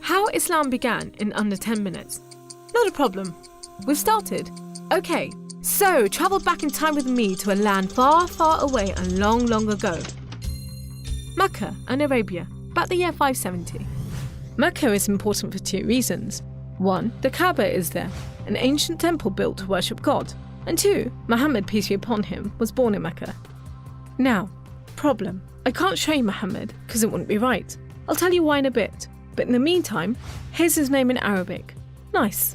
How Islam began in under 10 minutes. Not a problem. We've started. Okay, so travel back in time with me to a land far, far away and long, long ago. Mecca and Arabia, about the year 570. Mecca is important for 2 reasons. 1, the Kaaba is there, an ancient temple built to worship God. And 2, Muhammad, peace be upon him, was born in Mecca. Now, problem. I can't show you Muhammad because it wouldn't be right. I'll tell you why in a bit. But in the meantime, here's his name in Arabic. Nice.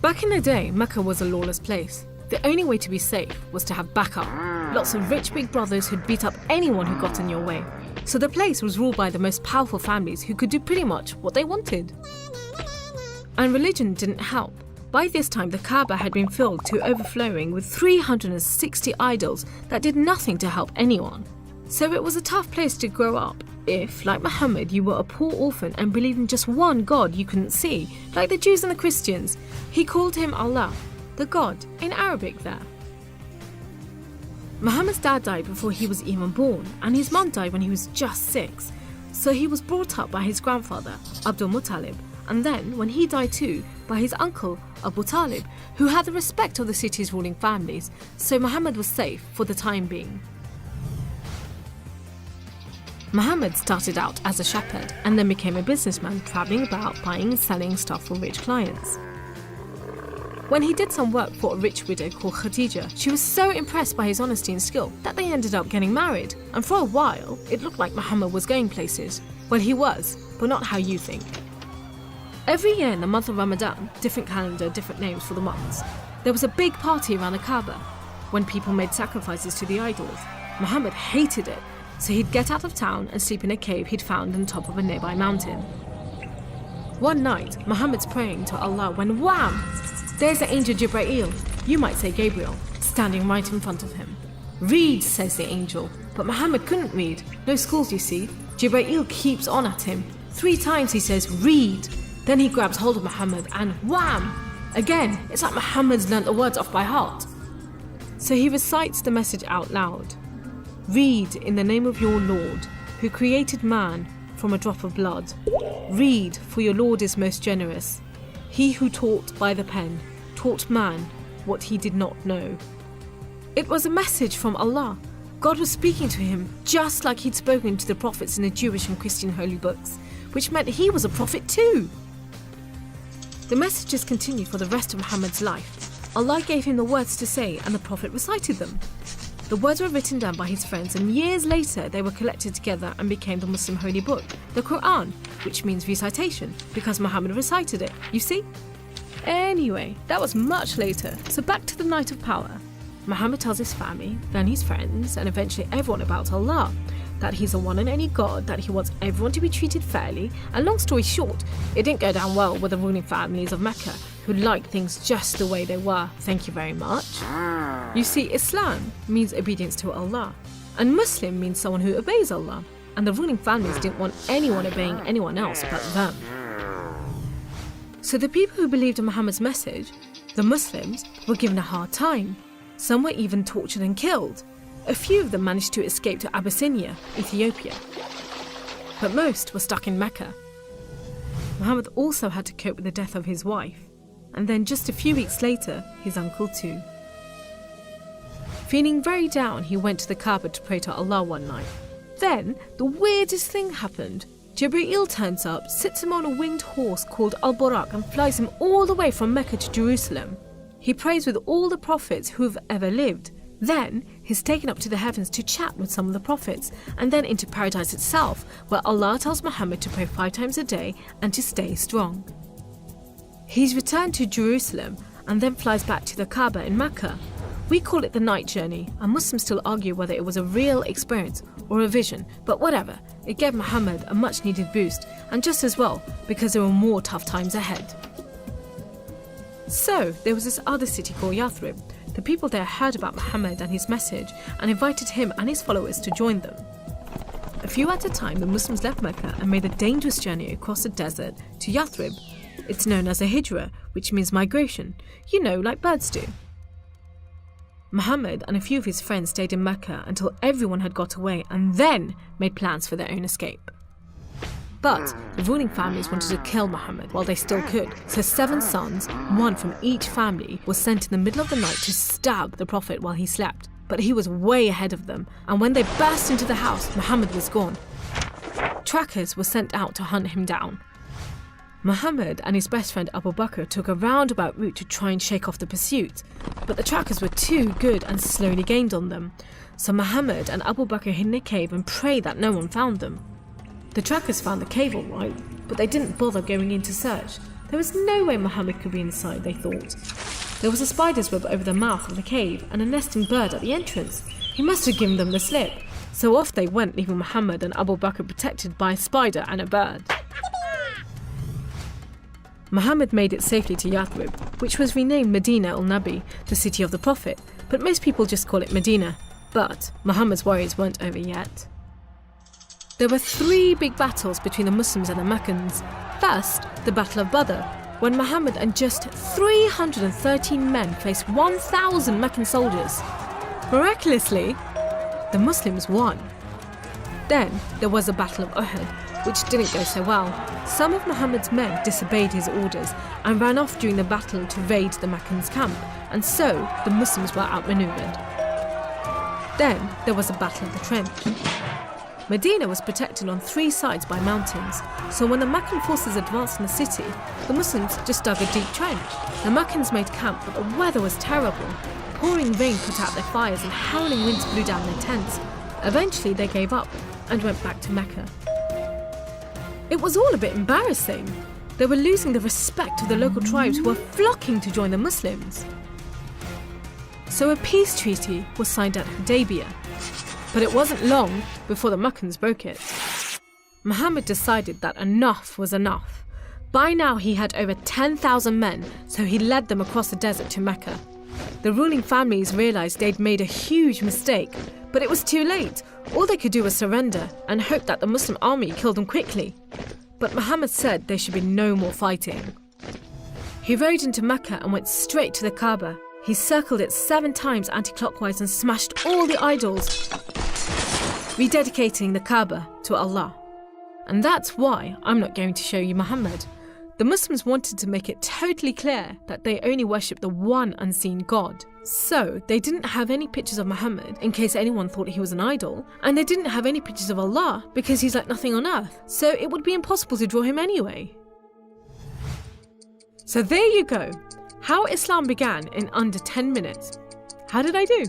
Back in the day, Mecca was a lawless place. The only way to be safe was to have backup. Lots of rich big brothers who'd beat up anyone who got in your way. So the place was ruled by the most powerful families who could do pretty much what they wanted. And religion didn't help. By this time, the Kaaba had been filled to overflowing with 360 idols that did nothing to help anyone. So it was a tough place to grow up if, like Muhammad, you were a poor orphan and believed in just one God you couldn't see, like the Jews and the Christians. He called him Allah, the God, in Arabic there. Muhammad's dad died before he was even born, and his mum died when he was just 6. So he was brought up by his grandfather, Abdul Muttalib, and then, when he died too, by his uncle, Abu Talib, who had the respect of the city's ruling families, so Muhammad was safe for the time being. Muhammad started out as a shepherd and then became a businessman, travelling about buying and selling stuff for rich clients. When he did some work for a rich widow called Khadija, she was so impressed by his honesty and skill that they ended up getting married, and for a while, it looked like Muhammad was going places. Well, he was, but not how you think. Every year in the month of Ramadan, different calendar, different names for the months, there was a big party around the Kaaba when people made sacrifices to the idols. Muhammad hated it, so he'd get out of town and sleep in a cave he'd found on top of a nearby mountain. One night, Muhammad's praying to Allah when wham! There's the angel Jibreel, you might say Gabriel, standing right in front of him. Read, says the angel, but Muhammad couldn't read. No schools, you see. Jibreel keeps on at him. 3 times he says, read. Then he grabs hold of Muhammad and wham! Again, it's like Muhammad's learnt the words off by heart. So he recites the message out loud. Read in the name of your Lord, who created man from a drop of blood. Read, for your Lord is most generous. He who taught by the pen, taught man what he did not know. It was a message from Allah. God was speaking to him just like he'd spoken to the prophets in the Jewish and Christian holy books, which meant he was a prophet too. The messages continued for the rest of Muhammad's life. Allah gave him the words to say and the prophet recited them. The words were written down by his friends, and years later they were collected together and became the Muslim holy book, the Quran, which means recitation, because Muhammad recited it, you see? Anyway, that was much later, so back to the night of power. Muhammad tells his family, then his friends, and eventually everyone about Allah, that he's the one and only God, that he wants everyone to be treated fairly, and long story short, it didn't go down well with the ruling families of Mecca, who liked things just the way they were, thank you very much. You see, Islam means obedience to Allah, and Muslim means someone who obeys Allah, and the ruling families didn't want anyone obeying anyone else but them. So the people who believed in Muhammad's message, the Muslims, were given a hard time. Some were even tortured and killed. A few of them managed to escape to Abyssinia, Ethiopia. But most were stuck in Mecca. Muhammad also had to cope with the death of his wife, and then just a few weeks later, his uncle too. Feeling very down, he went to the Kaaba to pray to Allah one night. Then, the weirdest thing happened. Jibreel turns up, sits him on a winged horse called Al-Buraq and flies him all the way from Mecca to Jerusalem. He prays with all the prophets who have ever lived. Then, he's taken up to the heavens to chat with some of the prophets, and then into paradise itself, where Allah tells Muhammad to pray 5 times a day and to stay strong. He's returned to Jerusalem and then flies back to the Kaaba in Mecca. We call it the night journey, and Muslims still argue whether it was a real experience or a vision, but whatever, it gave Muhammad a much needed boost, and just as well, because there were more tough times ahead. So, there was this other city called Yathrib. The people there heard about Muhammad and his message and invited him and his followers to join them. A few at a time, the Muslims left Mecca and made a dangerous journey across the desert to Yathrib. It's known as a Hijra, which means migration, like birds do. Muhammad and a few of his friends stayed in Mecca until everyone had got away and then made plans for their own escape. But the ruling families wanted to kill Muhammad while they still could, so 7 sons, one from each family, were sent in the middle of the night to stab the Prophet while he slept. But he was way ahead of them, and when they burst into the house, Muhammad was gone. Trackers were sent out to hunt him down. Muhammad and his best friend Abu Bakr took a roundabout route to try and shake off the pursuit, but the trackers were too good and slowly gained on them. So Muhammad and Abu Bakr hid in a cave and prayed that no one found them. The trackers found the cave all right, but they didn't bother going in to search. There was no way Muhammad could be inside, they thought. There was a spider's web over the mouth of the cave and a nesting bird at the entrance. He must have given them the slip. So off they went, leaving Muhammad and Abu Bakr protected by a spider and a bird. Muhammad made it safely to Yathrib, which was renamed Medina al-Nabi, the city of the Prophet, but most people just call it Medina. But Muhammad's worries weren't over yet. There were 3 big battles between the Muslims and the Meccans. First, the Battle of Badr, when Muhammad and just 313 men faced 1,000 Meccan soldiers. Miraculously, the Muslims won. Then there was the Battle of Uhud, which didn't go so well. Some of Muhammad's men disobeyed his orders and ran off during the battle to raid the Meccans' camp, and so the Muslims were outmaneuvered. Then there was the Battle of the Trench. Medina was protected on 3 sides by mountains, so when the Meccan forces advanced in the city, the Muslims just dug a deep trench. The Meccans made camp, but the weather was terrible. Pouring rain put out their fires and howling winds blew down their tents. Eventually they gave up and went back to Mecca. It was all a bit embarrassing. They were losing the respect of the local tribes who were flocking to join the Muslims. So a peace treaty was signed at Hudaybiyah, but it wasn't long before the Meccans broke it. Muhammad decided that enough was enough. By now he had over 10,000 men, so he led them across the desert to Mecca. The ruling families realised they'd made a huge mistake, but it was too late. All they could do was surrender and hope that the Muslim army killed them quickly. But Muhammad said there should be no more fighting. He rode into Mecca and went straight to the Kaaba. He circled it 7 times anti-clockwise and smashed all the idols, rededicating the Kaaba to Allah. And that's why I'm not going to show you Muhammad. The Muslims wanted to make it totally clear that they only worship the one unseen God. So they didn't have any pictures of Muhammad in case anyone thought he was an idol, and they didn't have any pictures of Allah because he's like nothing on earth, so it would be impossible to draw him anyway. So there you go, how Islam began in under 10 minutes. How did I do?